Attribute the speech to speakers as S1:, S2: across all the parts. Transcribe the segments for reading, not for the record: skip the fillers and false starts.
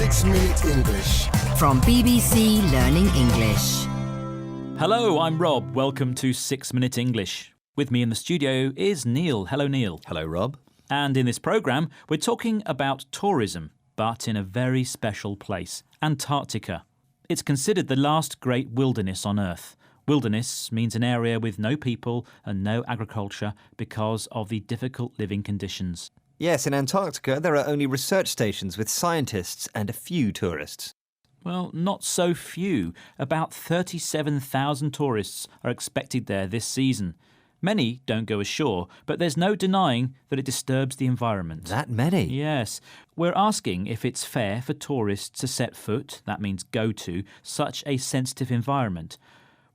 S1: 6-Minute English.
S2: From BBC Learning English.
S3: Hello, I'm Rob. Welcome to 6-Minute English. With me in the studio is Neil. Hello, Neil.
S4: Hello, Rob.
S3: And in this programme, we're talking about tourism, but in a very special place, Antarctica. It's considered the last great wilderness on Earth. Wilderness means an area with no people and no agriculture because of the difficult living conditions.
S4: Yes, in Antarctica there are only research stations with scientists and a few tourists.
S3: Well, not so few. About 37,000 tourists are expected there this season. Many don't go ashore, but there's no denying that it disturbs the environment.
S4: That many?
S3: Yes. We're asking if it's fair for tourists to set foot, that means go to, such a sensitive environment.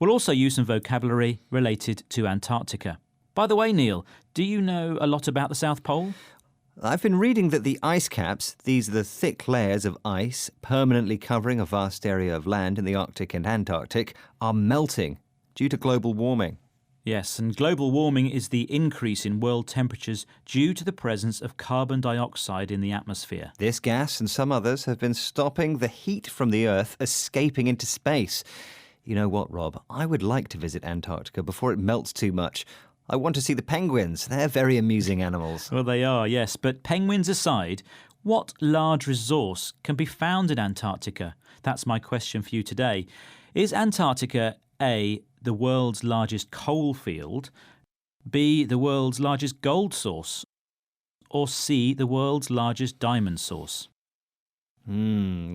S3: We'll also use some vocabulary related to Antarctica. By the way, Neil, do you know a lot about the South Pole?
S4: I've been reading that the ice caps, these are the thick layers of ice permanently covering a vast area of land in the Arctic and Antarctic, are melting due to global warming.
S3: Yes, and global warming is the increase in world temperatures due to the presence of carbon dioxide in the atmosphere.
S4: This gas and some others have been stopping the heat from the Earth escaping into space. You know what, Rob? I would like to visit Antarctica before it melts too much. I want to see the penguins. They're very amusing animals.
S3: Well, they are, yes. But penguins aside, what large resource can be found in Antarctica? That's my question for you today. Is Antarctica A, the world's largest coal field, B, the world's largest gold source, or C, the world's largest diamond source?
S4: I'm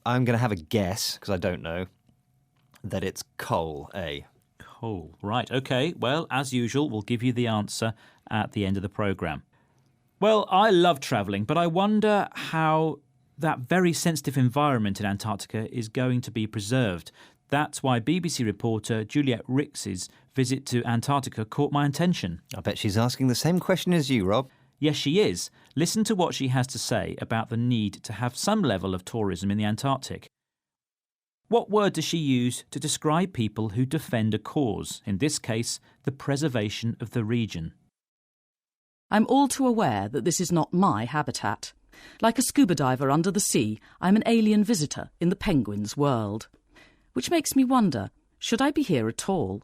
S4: going to have a guess, because I don't know, that it's coal, A.
S3: Coal. Right, OK. Well, as usual, we'll give you the answer at the end of the programme. Well, I love travelling, but I wonder how that very sensitive environment in Antarctica is going to be preserved. That's why BBC reporter Juliet Rix's visit to Antarctica caught my attention.
S4: I bet she's asking the same question as you, Rob.
S3: Yes, she is. Listen to what she has to say about the need to have some level of tourism in the Antarctic. What word does she use to describe people who defend a cause, in this case, the preservation of the region?
S5: I'm all too aware that this is not my habitat. Like a scuba diver under the sea, I'm an alien visitor in the penguins' world. Which makes me wonder, should I be here at all?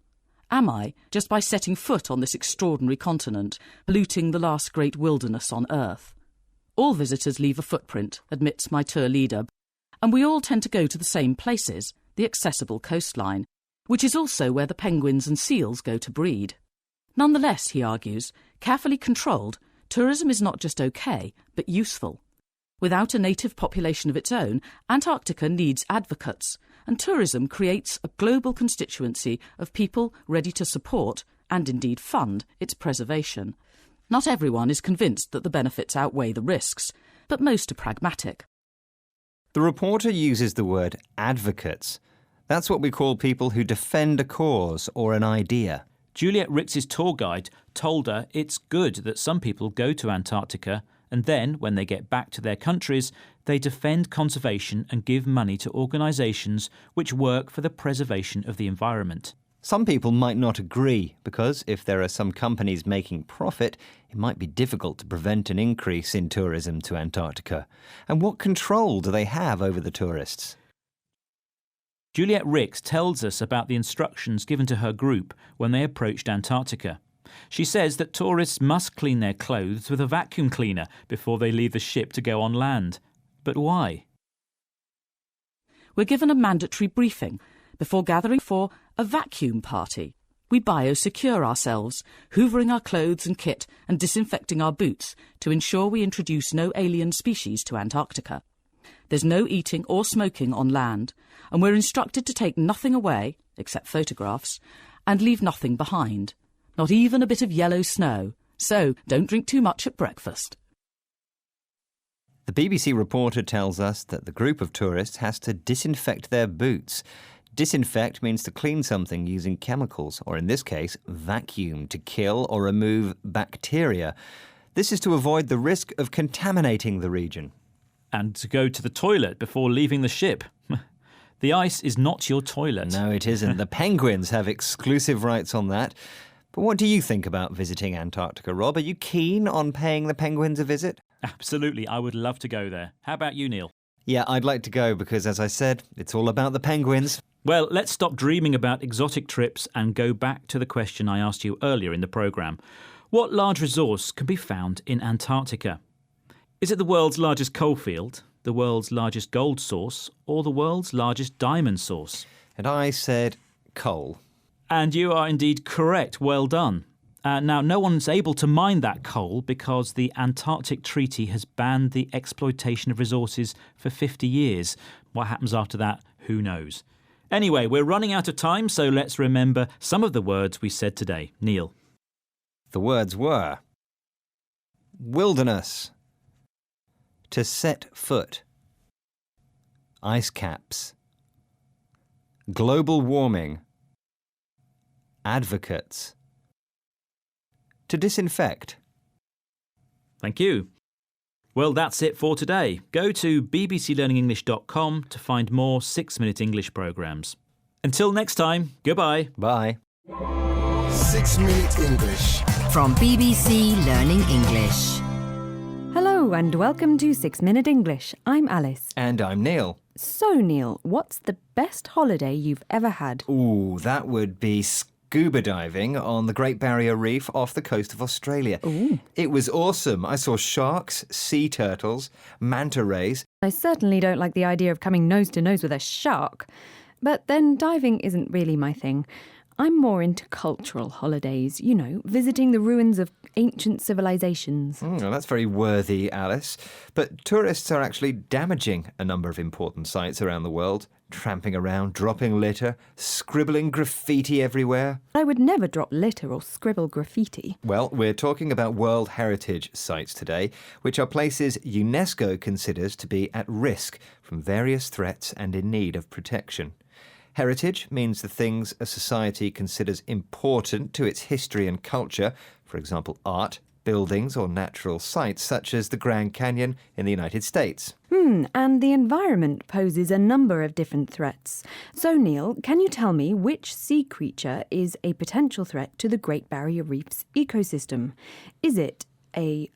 S5: Am I, just by setting foot on this extraordinary continent, polluting the last great wilderness on Earth? All visitors leave a footprint, admits my tour leader, and we all tend to go to the same places, the accessible coastline, which is also where the penguins and seals go to breed. Nonetheless, he argues, carefully controlled, tourism is not just okay, but useful. Without a native population of its own, Antarctica needs advocates, and tourism creates a global constituency of people ready to support, and indeed fund, its preservation. Not everyone is convinced that the benefits outweigh the risks, but most are pragmatic.
S4: The reporter uses the word advocates. That's what we call people who defend a cause or an idea.
S3: Juliet Rix's tour guide told her it's good that some people go to Antarctica and then, when they get back to their countries, they defend conservation and give money to organisations which work for the preservation of the environment.
S4: Some people might not agree because if there are some companies making profit, it might be difficult to prevent an increase in tourism to Antarctica. And what control do they have over the tourists?
S3: Juliet Rix tells us about the instructions given to her group when they approached Antarctica. She says that tourists must clean their clothes with a vacuum cleaner before they leave the ship to go on land. But why?
S5: We're given a mandatory briefing before gathering for a vacuum party. We biosecure ourselves, hoovering our clothes and kit and disinfecting our boots to ensure we introduce no alien species to Antarctica. There's no eating or smoking on land, and we're instructed to take nothing away, except photographs, and leave nothing behind. Not even a bit of yellow snow, so don't drink too much at breakfast.
S4: The BBC reporter tells us that the group of tourists has to disinfect their boots. Disinfect means to clean something using chemicals, or in this case, vacuum, to kill or remove bacteria. This is to avoid the risk of contaminating the region.
S3: And to go to the toilet before leaving the ship. The ice is not your toilet.
S4: No, it isn't. The penguins have exclusive rights on that. But what do you think about visiting Antarctica, Rob? Are you keen on paying the penguins a visit?
S3: Absolutely, I would love to go there. How about you, Neil?
S4: Yeah, I'd like to go because, as I said, it's all about the penguins.
S3: Well, let's stop dreaming about exotic trips and go back to the question I asked you earlier in the programme. What large resource can be found in Antarctica? Is it the world's largest coalfield, the world's largest gold source, or the world's largest diamond source?
S4: And I said coal.
S3: And you are indeed correct. Well done. Now, no one's able to mine that coal because the Antarctic Treaty has banned the exploitation of resources for 50 years. What happens after that, who knows? Anyway, we're running out of time, so let's remember some of the words we said today. Neil.
S4: The words were wilderness, to set foot, ice caps, global warming, advocates, to disinfect.
S3: Thank you. Well, that's it for today. Go to bbclearningenglish.com to find more 6-Minute English programmes. Until next time, goodbye.
S4: Bye.
S1: 6-Minute English.
S2: From BBC Learning English.
S6: Hello and welcome to 6-Minute English. I'm Alice.
S4: And I'm Neil.
S6: So, Neil, what's the best holiday you've ever had?
S4: Ooh, that would be scuba diving on the Great Barrier Reef off the coast of Australia.
S6: Ooh.
S4: It was awesome. I saw sharks, sea turtles, manta rays.
S6: I certainly don't like the idea of coming nose to nose with a shark. But then diving isn't really my thing. I'm more into cultural holidays, you know, visiting the ruins of ancient civilizations.
S4: Well, that's very worthy, Alice. But tourists are actually damaging a number of important sites around the world, tramping around, dropping litter, scribbling graffiti everywhere.
S6: I would never drop litter or scribble graffiti.
S4: Well, we're talking about World Heritage Sites today, which are places UNESCO considers to be at risk from various threats and in need of protection. Heritage means the things a society considers important to its history and culture, for example, art, buildings or natural sites such as the Grand Canyon in the United States.
S6: And the environment poses a number of different threats. So, Neil, can you tell me which sea creature is a potential threat to the Great Barrier Reef's ecosystem? Is it A,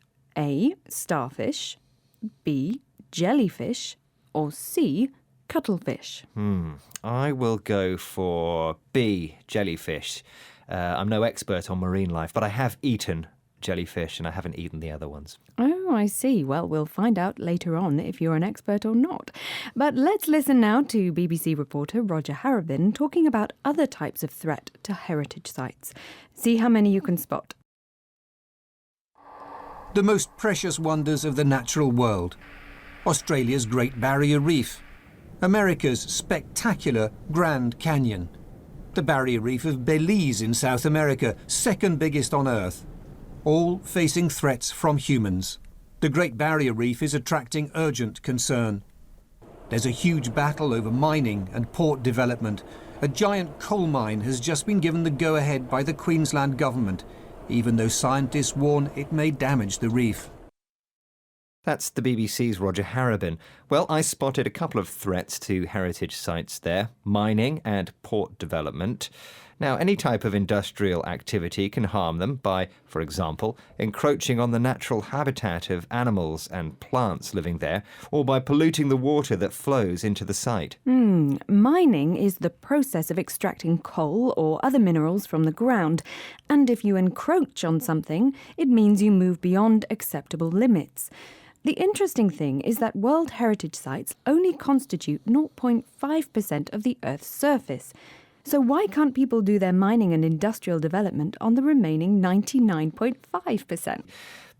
S6: starfish, B, jellyfish, or C, cuttlefish?
S4: I will go for B, jellyfish. I'm no expert on marine life, but I have eaten jellyfish and I haven't eaten the other ones.
S6: Oh, I see. Well, we'll find out later on if you're an expert or not. But let's listen now to BBC reporter Roger Harrabin talking about other types of threat to heritage sites. See how many you can spot.
S7: The most precious wonders of the natural world. Australia's Great Barrier Reef. America's spectacular Grand Canyon. The Barrier Reef of Belize in South America, second biggest on Earth. All facing threats from humans. The Great Barrier Reef is attracting urgent concern. There's a huge battle over mining and port development. A giant coal mine has just been given the go-ahead by the Queensland government, even though scientists warn it may damage the reef.
S4: That's the BBC's Roger Harrabin. Well, I spotted a couple of threats to heritage sites there, mining and port development. Now, any type of industrial activity can harm them by, for example, encroaching on the natural habitat of animals and plants living there, or by polluting the water that flows into the site.
S6: Mining is the process of extracting coal or other minerals from the ground, and if you encroach on something, it means you move beyond acceptable limits. The interesting thing is that World Heritage Sites only constitute 0.5% of the Earth's surface. So why can't people do their mining and industrial development on the remaining 99.5%?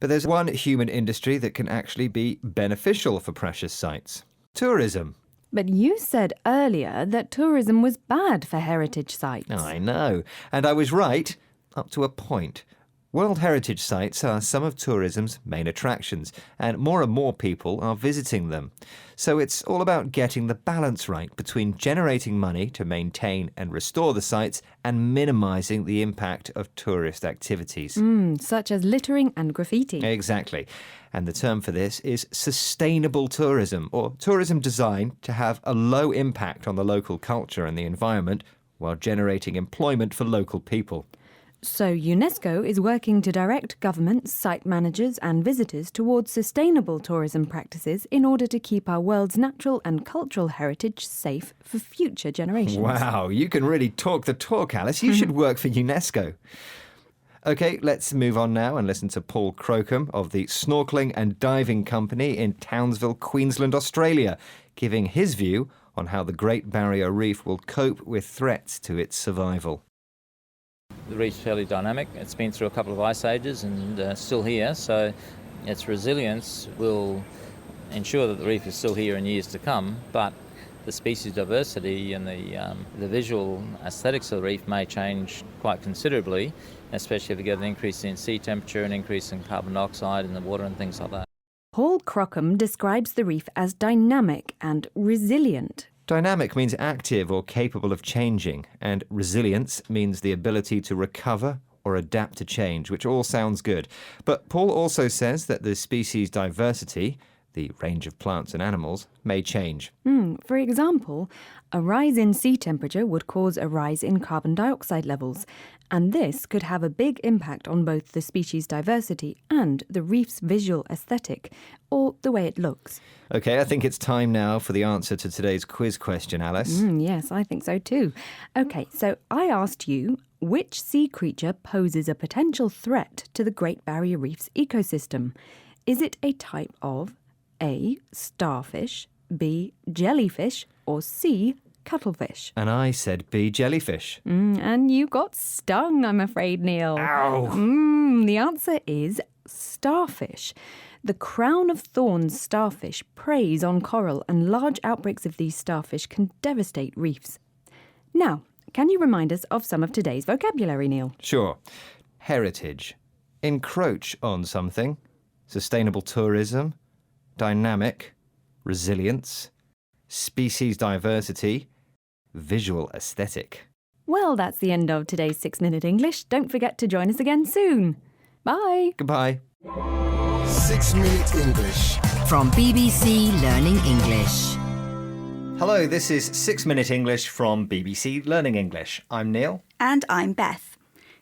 S4: But there's one human industry that can actually be beneficial for precious sites. Tourism.
S6: But you said earlier that tourism was bad for heritage sites.
S4: I know. And I was right, up to a point. World Heritage Sites are some of tourism's main attractions, and more people are visiting them. So it's all about getting the balance right between generating money to maintain and restore the sites and minimising the impact of tourist activities.
S6: Such as littering and graffiti.
S4: Exactly. And the term for this is sustainable tourism, or tourism designed to have a low impact on the local culture and the environment while generating employment for local people.
S6: So UNESCO is working to direct governments, site managers and visitors towards sustainable tourism practices in order to keep our world's natural and cultural heritage safe for future generations.
S4: Wow, you can really talk the talk, Alice. You should work for UNESCO. OK, let's move on now and listen to Paul Crocombe of the Snorkeling and Diving Company in Townsville, Queensland, Australia, giving his view on how the Great Barrier Reef will cope with threats to its survival.
S8: The reef's fairly dynamic. It's been through a couple of ice ages and still here, so its resilience will ensure that the reef is still here in years to come, but the species diversity and the visual aesthetics of the reef may change quite considerably, especially if we get an increase in sea temperature, an increase in carbon dioxide in the water and things like that.
S6: Paul Crocombe describes the reef as dynamic and resilient.
S4: Dynamic means active or capable of changing, and resilience means the ability to recover or adapt to change, which all sounds good. But Paul also says that the species diversity, the range of plants and animals, may change.
S6: For example, a rise in sea temperature would cause a rise in carbon dioxide levels, and this could have a big impact on both the species diversity and the reef's visual aesthetic, or the way it looks.
S4: OK, I think it's time now for the answer to today's quiz question, Alice.
S6: Yes, I think so too. OK, so I asked you, which sea creature poses a potential threat to the Great Barrier Reef's ecosystem? Is it a type of A, starfish, B, jellyfish, or C, cuttlefish?
S4: And I said B, jellyfish.
S6: And you got stung, I'm afraid, Neil.
S4: Ow!
S6: The answer is starfish. The crown of thorns starfish preys on coral, and large outbreaks of these starfish can devastate reefs. Now, can you remind us of some of today's vocabulary, Neil?
S4: Sure. Heritage. Encroach on something. Sustainable tourism. Dynamic. Resilience. Species diversity. Visual aesthetic.
S6: Well, that's the end of today's 6-Minute English. Don't forget to join us again soon. Bye.
S4: Goodbye.
S1: 6-Minute English.
S2: From BBC Learning English.
S4: Hello, this is 6-Minute English from BBC Learning English. I'm Neil.
S9: And I'm Beth.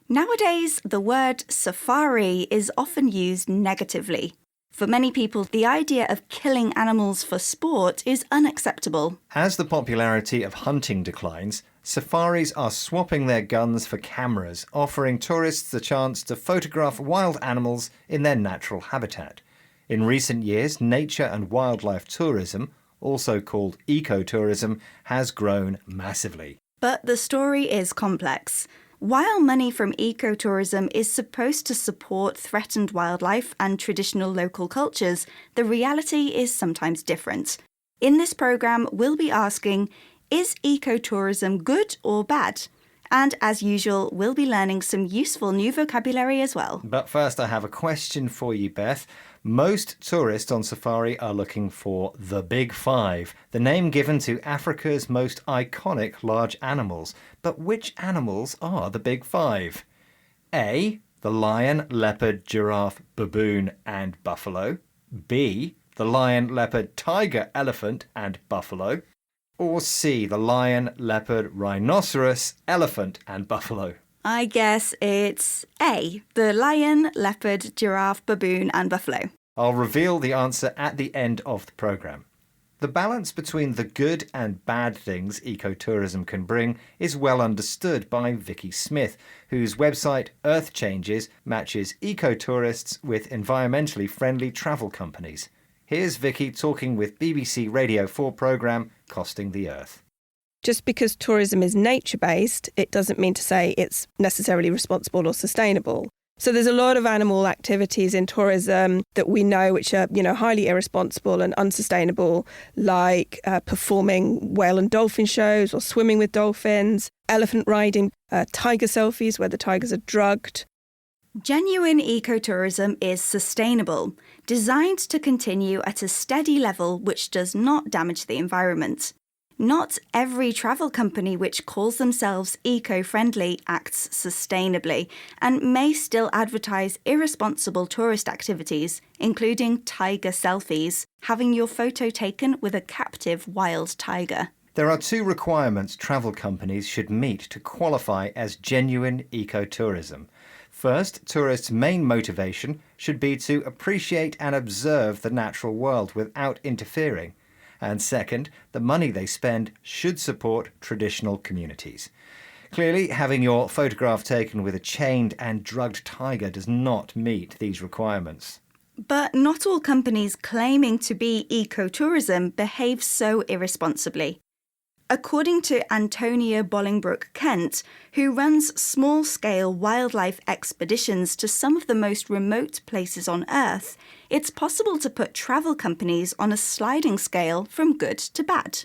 S9: Nowadays, the word safari is often used negatively. For many people, the idea of killing animals for sport is unacceptable.
S4: As the popularity of hunting declines, safaris are swapping their guns for cameras, offering tourists the chance to photograph wild animals in their natural habitat. In recent years, nature and wildlife tourism, also called ecotourism, has grown massively.
S9: But the story is complex. While money from ecotourism is supposed to support threatened wildlife and traditional local cultures, the reality is sometimes different. In this programme, we'll be asking, is ecotourism good or bad? And as usual, we'll be learning some useful new vocabulary as well.
S4: But first, I have a question for you, Beth. Most tourists on safari are looking for the Big Five, the name given to Africa's most iconic large animals. But which animals are the Big Five? A, the lion, leopard, giraffe, baboon and buffalo. B, the lion, leopard, tiger, elephant and buffalo. Or C, the lion, leopard, rhinoceros, elephant and buffalo.
S9: I guess it's A, the lion, leopard, giraffe, baboon and buffalo.
S4: I'll reveal the answer at the end of the programme. The balance between the good and bad things ecotourism can bring is well understood by Vicky Smith, whose website Earth Changes matches ecotourists with environmentally friendly travel companies. Here's Vicky talking with BBC Radio 4 programme Costing the Earth.
S10: Just because tourism is nature-based, it doesn't mean to say it's necessarily responsible or sustainable. So there's a lot of animal activities in tourism that we know which are, highly irresponsible and unsustainable, like performing whale and dolphin shows or swimming with dolphins, elephant riding, tiger selfies where the tigers are drugged.
S9: Genuine ecotourism is sustainable, designed to continue at a steady level which does not damage the environment. Not every travel company which calls themselves eco-friendly acts sustainably and may still advertise irresponsible tourist activities, including tiger selfies, having your photo taken with a captive wild tiger.
S4: There are 2 requirements travel companies should meet to qualify as genuine ecotourism. First, tourists' main motivation should be to appreciate and observe the natural world without interfering. And second, the money they spend should support traditional communities. Clearly, having your photograph taken with a chained and drugged tiger does not meet these requirements.
S9: But not all companies claiming to be ecotourism behave so irresponsibly. According to Antonia Bolingbroke-Kent, who runs small-scale wildlife expeditions to some of the most remote places on Earth, it's possible to put travel companies on a sliding scale from good to bad.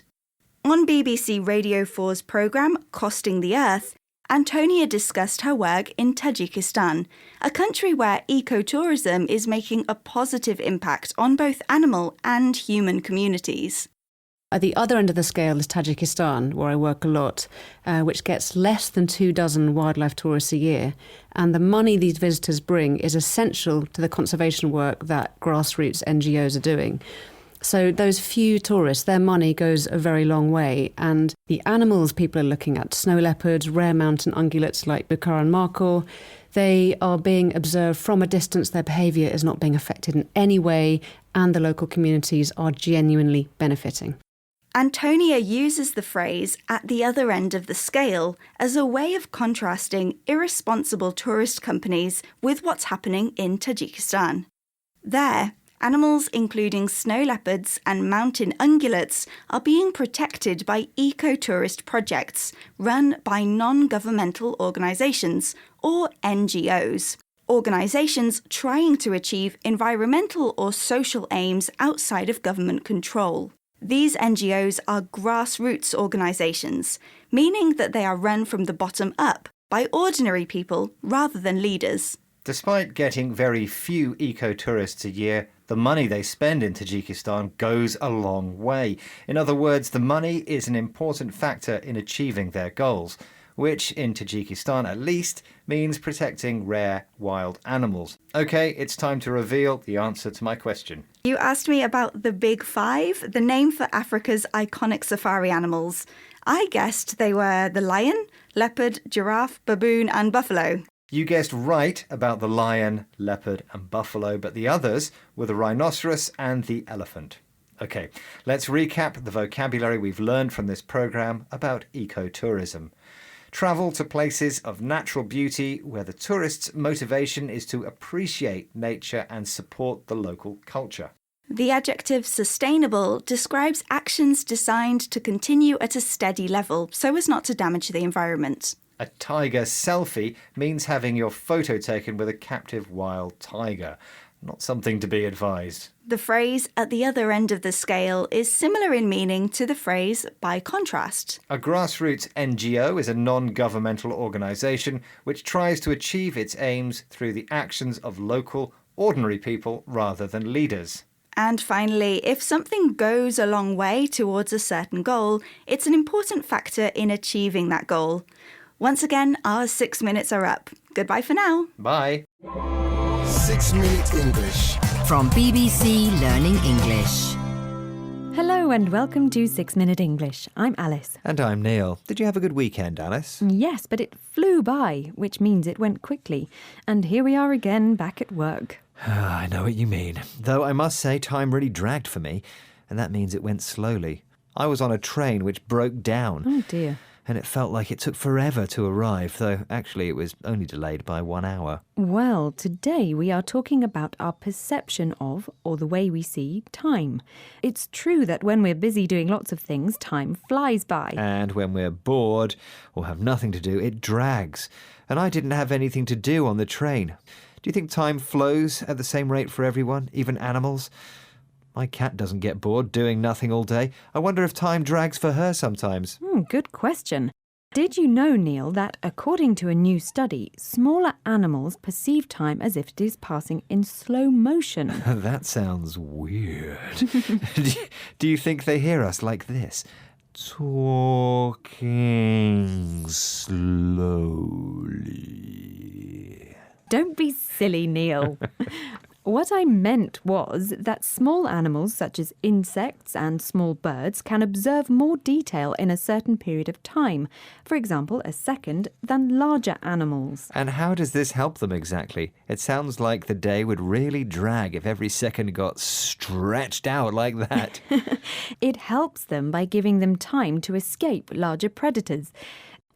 S9: On BBC Radio 4's programme Costing the Earth, Antonia discussed her work in Tajikistan, a country where ecotourism is making a positive impact on both animal and human communities.
S11: At the other end of the scale is Tajikistan, where I work a lot, which gets less than 24 wildlife tourists a year. And the money these visitors bring is essential to the conservation work that grassroots NGOs are doing. So those few tourists, their money goes a very long way. And the animals people are looking at, snow leopards, rare mountain ungulates like Bucharan Markhor, they are being observed from a distance. Their behaviour is not being affected in any way, and the local communities are genuinely benefiting.
S9: Antonia uses the phrase at the other end of the scale as a way of contrasting irresponsible tourist companies with what's happening in Tajikistan. There, animals including snow leopards and mountain ungulates are being protected by ecotourist projects run by non-governmental organisations, or NGOs. Organisations trying to achieve environmental or social aims outside of government control. These NGOs are grassroots organisations, meaning that they are run from the bottom up by ordinary people rather than leaders.
S4: Despite getting very few eco-tourists a year, the money they spend in Tajikistan goes a long way. In other words, the money is an important factor in achieving their goals, which, in Tajikistan at least, means protecting rare wild animals. OK, it's time to reveal the answer to my question.
S9: You asked me about the Big Five, the name for Africa's iconic safari animals. I guessed they were the lion, leopard, giraffe, baboon and buffalo.
S4: You guessed right about the lion, leopard and buffalo, but the others were the rhinoceros and the elephant. OK, let's recap the vocabulary we've learned from this programme about ecotourism. Travel to places of natural beauty where the tourist's motivation is to appreciate nature and support the local culture.
S9: The adjective sustainable describes actions designed to continue at a steady level so as not to damage the environment.
S4: A tiger selfie means having your photo taken with a captive wild tiger. Not something to be advised.
S9: The phrase at the other end of the scale is similar in meaning to the phrase by contrast.
S4: A grassroots NGO is a non-governmental organisation which tries to achieve its aims through the actions of local, ordinary people rather than leaders.
S9: And finally, if something goes a long way towards a certain goal, it's an important factor in achieving that goal. Once again, our 6 minutes are up. Goodbye for now.
S4: Bye.
S1: 6 Minute English.
S2: From BBC Learning English.
S6: Hello and welcome to 6 Minute English. I'm Alice.
S4: And I'm Neil. Did you have a good weekend, Alice?
S6: Yes, but it flew by, which means it went quickly. And here we are again, back at work.
S4: I know what you mean. Though I must say time really dragged for me, and that means it went slowly. I was on a train which broke down.
S6: Oh dear.
S4: And it felt like it took forever to arrive, though actually it was only delayed by 1 hour.
S6: Well, today we are talking about our perception of, or the way we see, time. It's true that when we're busy doing lots of things, time flies by.
S4: And when we're bored or have nothing to do, it drags. And I didn't have anything to do on the train. Do you think time flows at the same rate for everyone, even animals? My cat doesn't get bored doing nothing all day. I wonder if time drags for her sometimes.
S6: Good question. Did you know, Neil, that according to a new study, smaller animals perceive time as if it is passing in slow motion?
S4: That sounds weird. Do you think they hear us like this? Talking slowly.
S6: Don't be silly, Neil. What I meant was that small animals such as insects and small birds can observe more detail in a certain period of time, for example, a second, than larger animals.
S4: And how does this help them exactly? It sounds like the day would really drag if every second got stretched out like that.
S6: It helps them by giving them time to escape larger predators.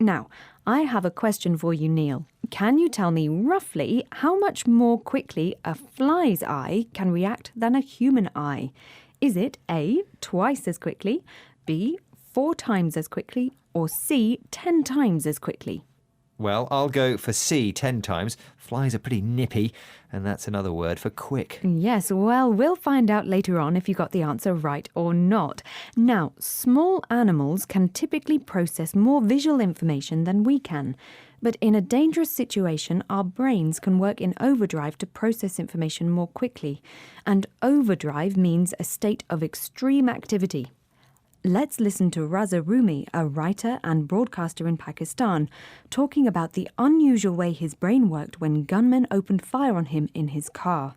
S6: Now, I have a question for you, Neil. Can you tell me roughly how much more quickly a fly's eye can react than a human eye? Is it A, twice as quickly, B, 4 times as quickly, or C, 10 times as quickly?
S4: Well, I'll go for C 10 times. Flies are pretty nippy, and that's another word for quick.
S6: Yes, well, we'll find out later on if you got the answer right or not. Now, small animals can typically process more visual information than we can. But in a dangerous situation, our brains can work in overdrive to process information more quickly. And overdrive means a state of extreme activity. Let's listen to Raza Rumi, a writer and broadcaster in Pakistan, talking about the unusual way his brain worked when gunmen opened fire on him in his car.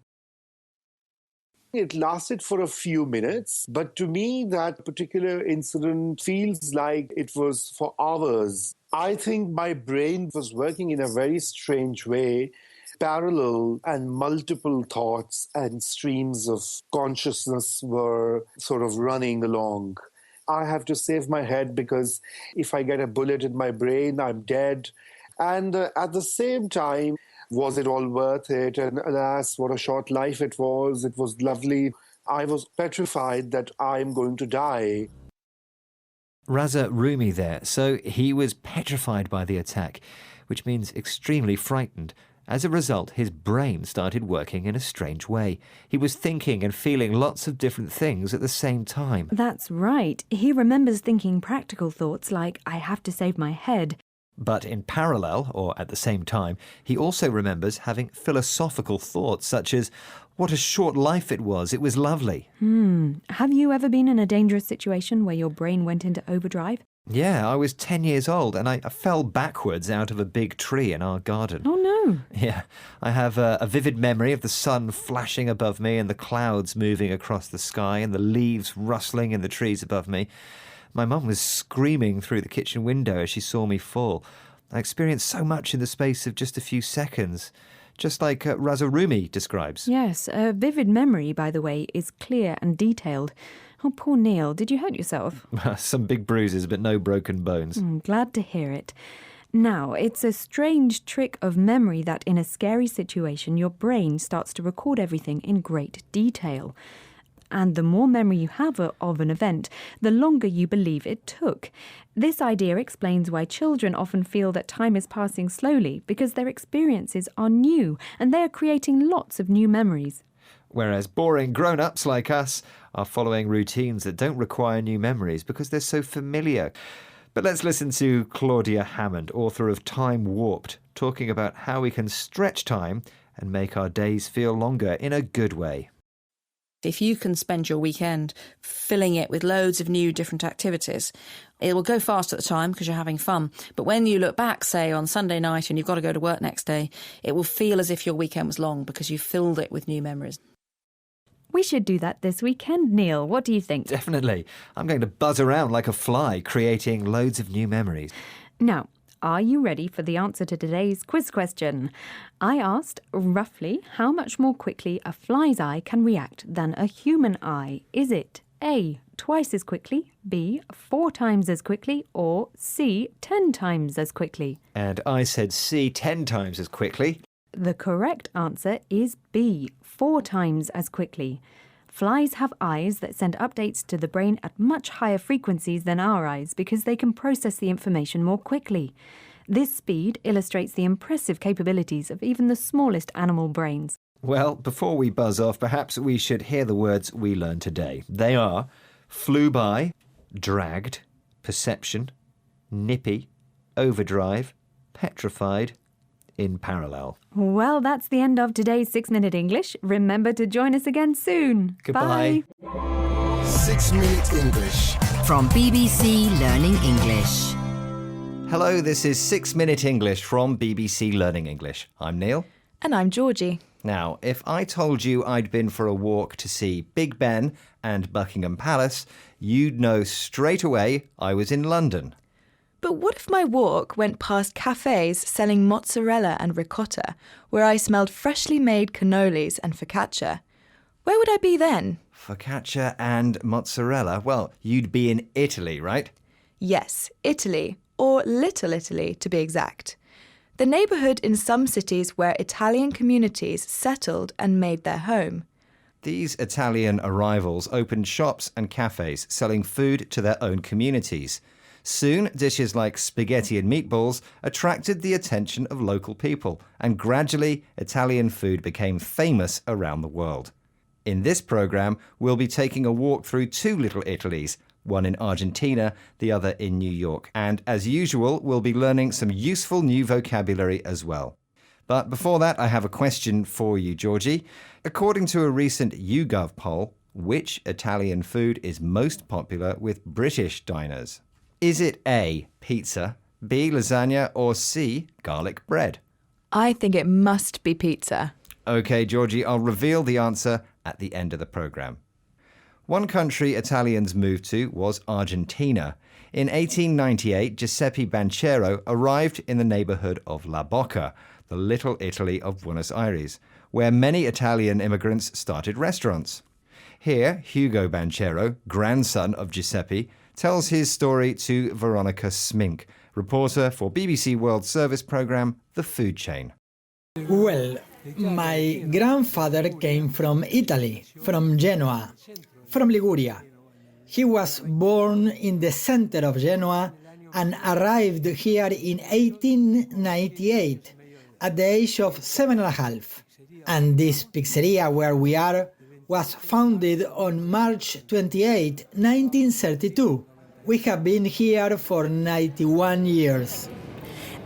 S12: It lasted for a few minutes, but to me, that particular incident feels like it was for hours. I think my brain was working in a very strange way. Parallel and multiple thoughts and streams of consciousness were sort of running along. I have to save my head because if I get a bullet in my brain, I'm dead. And at the same time, was it all worth it? And alas, what a short life it was. It was lovely. I was petrified that I'm going to die.
S4: Raza Rumi there. So he was petrified by the attack, which means extremely frightened. As a result, his brain started working in a strange way. He was thinking and feeling lots of different things at the same time.
S6: That's right. He remembers thinking practical thoughts like, I have to save my head.
S4: But in parallel, or at the same time, he also remembers having philosophical thoughts such as, what a short life it was lovely.
S6: Have you ever been in a dangerous situation where your brain went into overdrive?
S4: Yeah, I was 10 years old and I fell backwards out of a big tree in our garden.
S6: Oh no.
S4: Yeah, I have a vivid memory of the sun flashing above me and the clouds moving across the sky and the leaves rustling in the trees above me. My mum was screaming through the kitchen window as she saw me fall. I experienced so much in the space of just a few seconds, just like Raza Rumi describes.
S6: Yes, a vivid memory, by the way, is clear and detailed. Oh, poor Neil, did you hurt yourself?
S4: Some big bruises, but no broken bones.
S6: Glad to hear it. Now, it's a strange trick of memory that in a scary situation, your brain starts to record everything in great detail. And the more memory you have of an event, the longer you believe it took. This idea explains why children often feel that time is passing slowly, because their experiences are new and they are creating lots of new memories.
S4: Whereas boring grown-ups like us are following routines that don't require new memories because they're so familiar. But let's listen to Claudia Hammond, author of Time Warped, talking about how we can stretch time and make our days feel longer in a good way.
S13: If you can spend your weekend filling it with loads of new different activities, it will go fast at the time because you're having fun. But when you look back, say, on Sunday night and you've got to go to work next day, it will feel as if your weekend was long because you filled it with new memories.
S6: We should do that this weekend, Neil. What do you think?
S4: Definitely. I'm going to buzz around like a fly, creating loads of new memories.
S6: Now, are you ready for the answer to today's quiz question? I asked roughly how much more quickly a fly's eye can react than a human eye. Is it A, twice as quickly, B, 4 times as quickly, or C, 10 times as quickly?
S4: And I said C, 10 times as quickly.
S6: The correct answer is B, 4 times as quickly. Flies have eyes that send updates to the brain at much higher frequencies than our eyes because they can process the information more quickly. This speed illustrates the impressive capabilities of even the smallest animal brains.
S4: Well, before we buzz off, perhaps we should hear the words we learned today. They are flew by, dragged, perception, nippy, overdrive, petrified, in parallel.
S6: Well, that's the end of today's 6-Minute English. Remember to join us again soon.
S4: Goodbye.
S6: Bye.
S1: 6 Minute English.
S2: From BBC Learning English.
S4: Hello, this is 6 Minute English from BBC Learning English. I'm Neil.
S14: And I'm Georgie.
S4: Now, if I told you I'd been for a walk to see Big Ben and Buckingham Palace, you'd know straight away I was in London.
S14: But what if my walk went past cafes selling mozzarella and ricotta, where I smelled freshly made cannolis and focaccia? Where would I be then?
S4: Focaccia and mozzarella? Well, you'd be in Italy, right?
S14: Yes, Italy, or Little Italy to be exact. The neighbourhood in some cities where Italian communities settled and made their home.
S4: These Italian arrivals opened shops and cafes selling food to their own communities. Soon, dishes like spaghetti and meatballs attracted the attention of local people, and gradually, Italian food became famous around the world. In this programme, we'll be taking a walk through two Little Italys, one in Argentina, the other in New York. And as usual, we'll be learning some useful new vocabulary as well. But before that, I have a question for you, Georgie. According to a recent YouGov poll, which Italian food is most popular with British diners? Is it A, pizza, B, lasagna, or C, garlic bread?
S14: I think it must be pizza.
S4: OK, Georgie, I'll reveal the answer at the end of the programme. One country Italians moved to was Argentina. In 1898, Giuseppe Banchero arrived in the neighbourhood of La Bocca, the Little Italy of Buenos Aires, where many Italian immigrants started restaurants. Here, Hugo Banchero, grandson of Giuseppe, tells his story to Veronica Smink, reporter for BBC World Service programme The Food Chain.
S15: Well, my grandfather came from Italy, from Genoa, from Liguria. He was born in the center of Genoa and arrived here in 1898 at the age of 7.5. And this pizzeria where we are was founded on March 28, 1932. We have been here for 91 years.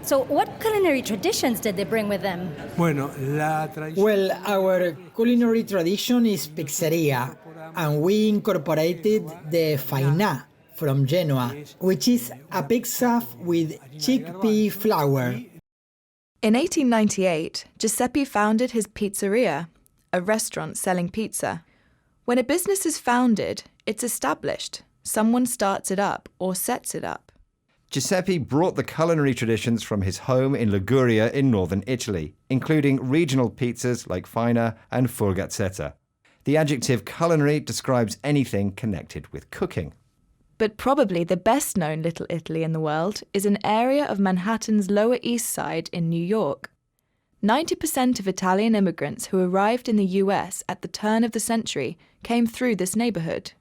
S16: So what culinary traditions did they bring with them?
S15: Well, our culinary tradition is pizzeria, and we incorporated the faina from Genoa, which is a pizza with chickpea flour.
S14: In 1898, Giuseppe founded his pizzeria, a restaurant selling pizza. When a business is founded, it's established. Someone starts it up or sets it up.
S4: Giuseppe brought the culinary traditions from his home in Liguria in northern Italy, including regional pizzas like faina and forgazzetta. The adjective culinary describes anything connected with cooking.
S14: But probably the best-known Little Italy in the world is an area of Manhattan's Lower East Side in New York. 90% of Italian immigrants who arrived in the US at the turn of the century came through this neighborhood.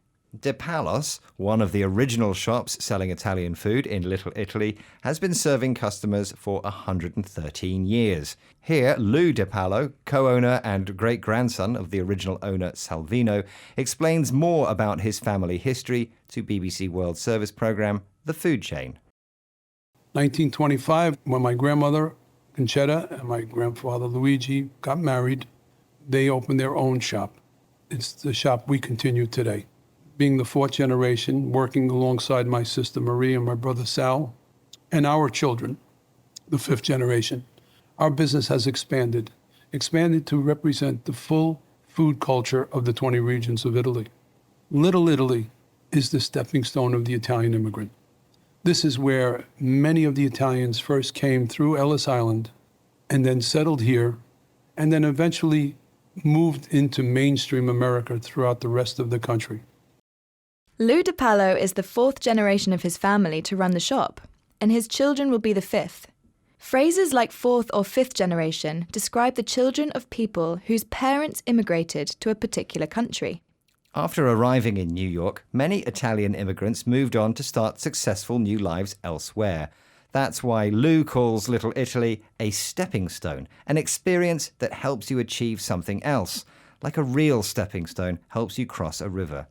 S4: De Palos, one of the original shops selling Italian food in Little Italy, has been serving customers for 113 years. Here, Lou De Palo, co-owner and great-grandson of the original owner Salvino, explains more about his family history to BBC World Service programme The Food Chain.
S17: 1925, when my grandmother, Conchetta, and my grandfather, Luigi, got married, they opened their own shop. It's the shop we continue today. Being the fourth generation, working alongside my sister Marie and my brother Sal, and our children, the fifth generation, our business has expanded to represent the full food culture of the 20 regions of Italy. Little Italy is the stepping stone of the Italian immigrant. This is where many of the Italians first came through Ellis Island and then settled here and then eventually moved into mainstream America throughout the rest of the country.
S14: Lou De Palo is the fourth generation of his family to run the shop, and his children will be the fifth. Phrases like fourth or fifth generation describe the children of people whose parents immigrated to a particular country.
S4: After arriving in New York, many Italian immigrants moved on to start successful new lives elsewhere. That's why Lou calls Little Italy a stepping stone, an experience that helps you achieve something else, like a real stepping stone helps you cross a river.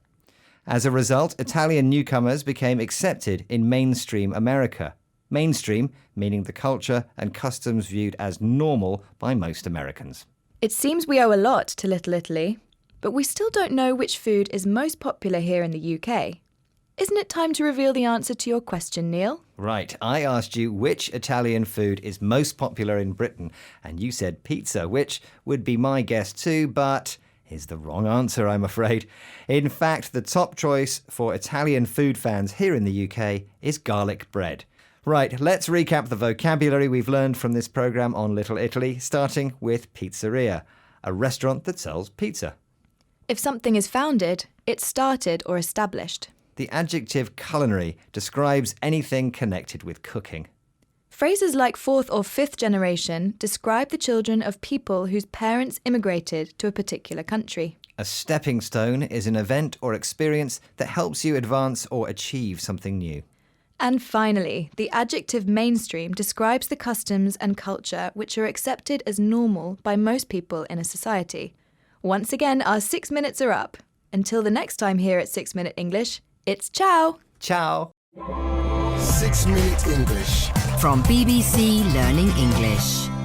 S4: As a result, Italian newcomers became accepted in mainstream America. Mainstream meaning the culture and customs viewed as normal by most Americans.
S14: It seems we owe a lot to Little Italy, but we still don't know which food is most popular here in the UK. Isn't it time to reveal the answer to your question, Neil?
S4: Right, I asked you which Italian food is most popular in Britain, and you said pizza, which would be my guess too, but is the wrong answer, I'm afraid. In fact, the top choice for Italian food fans here in the UK is garlic bread. Right, let's recap the vocabulary we've learned from this programme on Little Italy, starting with pizzeria, a restaurant that sells pizza.
S14: If something is founded, it's started or established.
S4: The adjective culinary describes anything connected with cooking.
S14: Phrases like fourth or fifth generation describe the children of people whose parents immigrated to a particular country.
S4: A stepping stone is an event or experience that helps you advance or achieve something new.
S14: And finally, the adjective mainstream describes the customs and culture which are accepted as normal by most people in a society. Once again, our 6 minutes are up. Until the next time here at 6 Minute English, it's ciao!
S4: Ciao!
S1: 6 Minute English.
S2: From BBC Learning English.